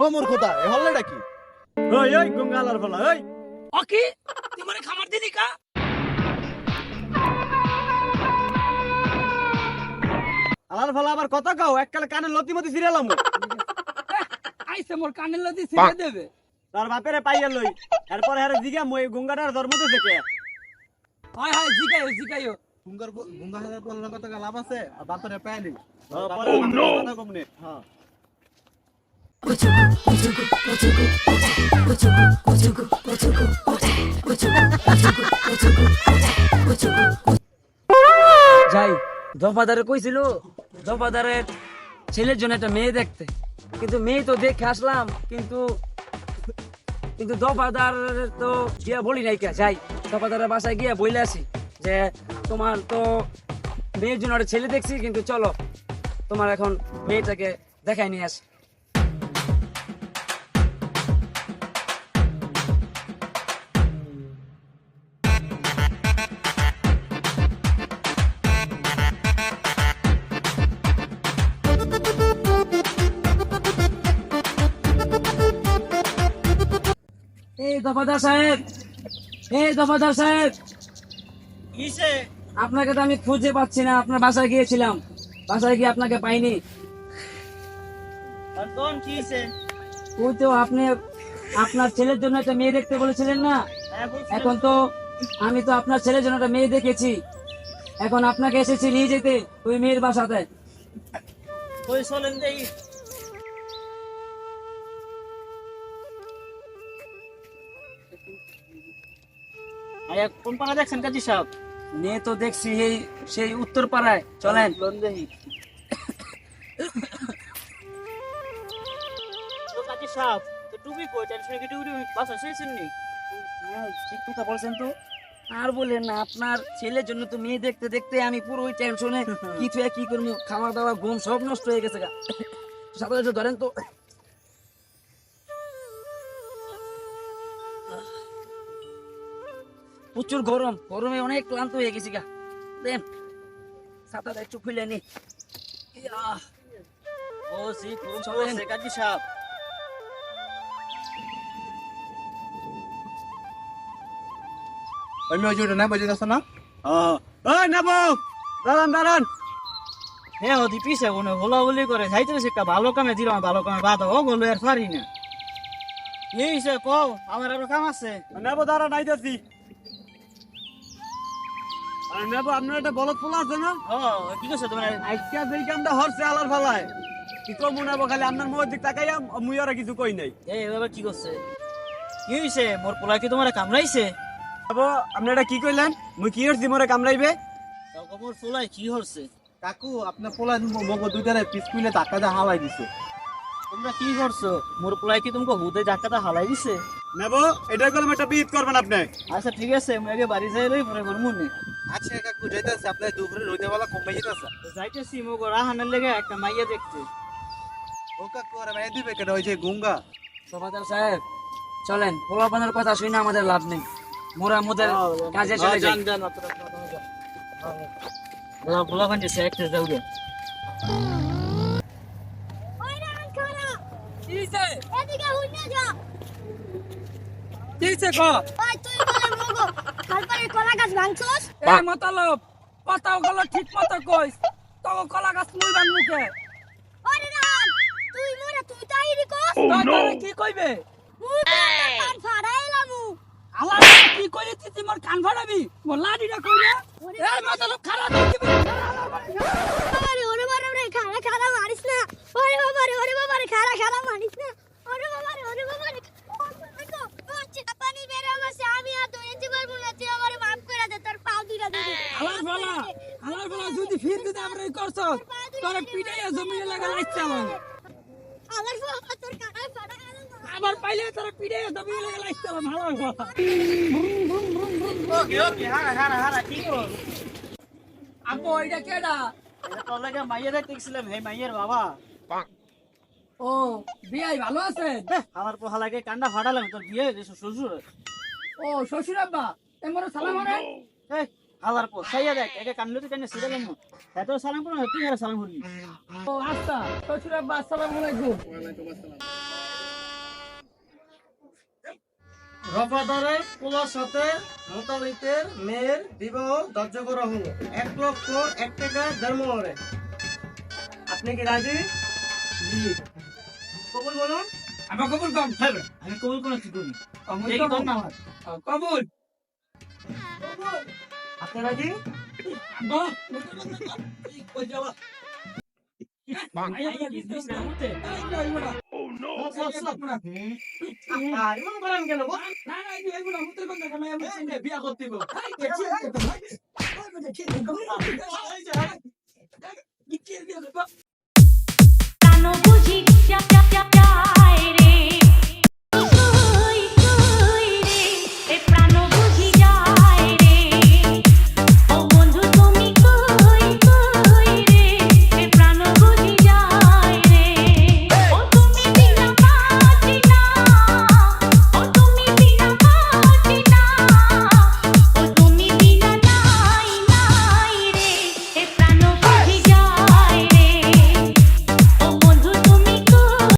ও মোর খোদা এ হল্লেটা কি? ওই ওই গঙ্গালার ফলা ওই ওকে তোমারে খাবার দিনি কা আলার ফলা আবার কথা কও এককালে কানে লতিমতি ছিড়ালাম আইছে মোর কানের লতি ছিঁড়ে দেবে। তার বাপেরে পাইয়া লই এরপর হারে জিগা মই গঙ্গাটার ধর্ম তো থেকে হায় হায় জিগাইও জিগাইও গুঙ্গা হাজার বলার কথা লাভ আছে আর বাপরে পাইলি। পরে কথা কমনে হ্যাঁ যাই দফাদারে কইছিল দফাদারের ছেলের জন্য একটা মেয়ে দেখতে, কিন্তু মেয়ে তো দেখে আসলাম, কিন্তু কিন্তু দফাদার তো গিয়া বলি নাই কে। যাই দফাদারের বাসায় গিয়া বইলে আসি যে তোমার তো মেয়ের জন্য একটা ছেলে দেখছি, কিন্তু চলো তোমার এখন মেয়েটাকে দেখাই নিয়ে আসি। এই দফাদার সাহেব, এই দফাদার সাহেব, কিসে আপনাকে তো আমি খুঁজে পাচ্ছি না। আপনার বাসায় গিয়েছিলাম, বাসায় গিয়ে আপনাকে পাইনি। আর কোন কিসে ওই তো আপনি আপনার ছেলের জন্য একটা মেয়ে দেখতে বলেছিলেন না, এখন তো আমি তো আপনার ছেলের জন্য একটা মেয়ে দেখেছি, এখন আপনাকে এসেছি নিয়ে যেতে ওই মেয়ের বাসাতে। ওই চলেন দেই আয়া কোন পাড়া দেখছেন কাজী সাহেব? মেয়ে তো দেখছি এই সেই উত্তর পাড়ায়, চলেন। লোন দেই তো কাজী সাহেব তো টুপি কই টেনশন কি টুপি বাসা শুইছেন নি? হ্যাঁ, ঠিক কথা বলছেন তো। আর বলেন না, আপনার ছেলের জন্য তো মেয়ে দেখতে দেখতে আমি পুরো ওই টেনশনে কি থুয়ে কি করবো, খাওয়া দাওয়া ঘুম সব নষ্ট হয়ে গেছে গা। সাথে সাথে ধরেন তো। প্রচুর গরম, গরমে অনেক ক্লান্ত হয়ে গেছি গা। দেন ছাতাটা একটু খুলে নি। ইয়া, ও জি কোন চলেন। চলে কাজী সাহেব ওই মেয়ে ওইটা না বাজে যাচ্ছে না? ওই নেবো দাঁড়ান দাঁড়ান হ্যাঁ ওদি পিছে কোনো বলা বলি করে যাইতে একটা ভালো কামে দিলাম, ভালো কামে বাধা ও বললো আর পারি না। এই সে কও আমার আরো কাম আছে। নেবো দাঁড়ান আইতাছি। আর নেবো আপনার একটা বলদ পোলা আছে না? কি করছে তোমার আজকে যেই কামটা হরছে আলার ফালায় কি কম নেবো, খালি আপনার মুখের দিক তাকাইয়া মুই আর কিছু কই নাই। এই বাবা কি করছে? কি হইছে? মোর পোলা কি তোমার কামড়াইছে? নেবো আপনি এটা কি কইলেন? মুই কি হরছি মোরে কামড়াইবে? মোর পোলাই কি হরছে? কাকু আপনার পোলা মগ দুইটারে পিস কুইলে ধাক্কা দিয়ে হালাই দিছে। তোমরা কি করছো? মোর পোলাই কি তোমাকে হুদে জাকাটা হালাই দিছে? নেবো এটা কলম একটা বিট করবেন আপনি। আচ্ছা ঠিক আছে, আমি আগে বাড়ি যাই লই পরে করমু নি। আচ্ছা কাকু যাইতাছে আপনার দুপুরে রইতে বেলা কমে যেতেছে। যাইতেছি মগো রাহানের লেগে একটা মাইয়া দেখতে। ও কাকু আর ভাই দিবে কেন ওই যে গুঙ্গা? দফাদার সাহেব চলেন, পোলাপানের কথা শুনে আমাদের লাভ নেই, মোরা আমাদের কাজে চলে যাই। বলা ভান্ডে সে একটা যাও গে। কিছে এদিকে হুইনা যা। কিছে ক ওই তুই বলে মগো খালপাড়ের কলা গাছ ভাঙছস? এ মতলব কথাও গলো ঠিক মতো কইস, তো কলা গাছ মুই বান মুখে ওরে রান তুই মোরে তুই তাইরি কস? তোরে কি কইবে? মুই কান ফাড়াইলামু। আলা কি কইলি তুই মোর কান ফাড়াবি, মোর লাডিটা কইরে। এ মতলব খারাপ দিবি। বাবারে ওরে বাবারে খাড়া খাড়া মারিস না। ওরে বাবারে খাড়া খাড়া মারিস না। ওরে বাবারে পানি বের হইছে, আমি আর দইতে পারবো না, তুই আমারে মাফ করে দে, তোর পা দুইটা দিবি। আলার বলা যদি ফির দিতে আমরা করছ তোরে পিটাইয়া জমিনে লাগা লাইছাম, আমার বাবা তোর কাটা ফাড়াইলাম। আবার পাইলে তোরে পিটাইয়া জমিনে লাগা লাইছাম। ভালো ওকে হারা কি করো? আপু এটা কেডা? এটা তোর লাগে মাইয়া দেখতেছিলাম, হে মাইয়ের বাবা। ও বিয়াই ভালো আছে? আমার পোহা লাগে কান্ডা ফাটালাম, তোর বিয়ে হয়ে গেছে শ্বশুর। ও শ্বশুর আব্বা এমন সালাম আরে। এই আল্লাহর পর সাইয়া দেখ একে কানলে তো কেন সিরালাম না এত সালাম করো তুই আর সালাম করবি ও আচ্ছা শ্বশুর আব্বা আসসালামু আলাইকুম। রফাদারের পোলার সাথে মোতালিতের মেয়ের বিবাহ ধার্য করা হলো 1,01 টাকা ধর্মরে। আপনি কি রাজি? কবুল বলুন। আমার কবুল কম হবে। আমি কবুল করে কি করি কবুল এই কবুল। কর না আমার কবুল। আপনি রাজি? বাহ। কই যাবা? এমন করেন কেন গো? বিয়া করতে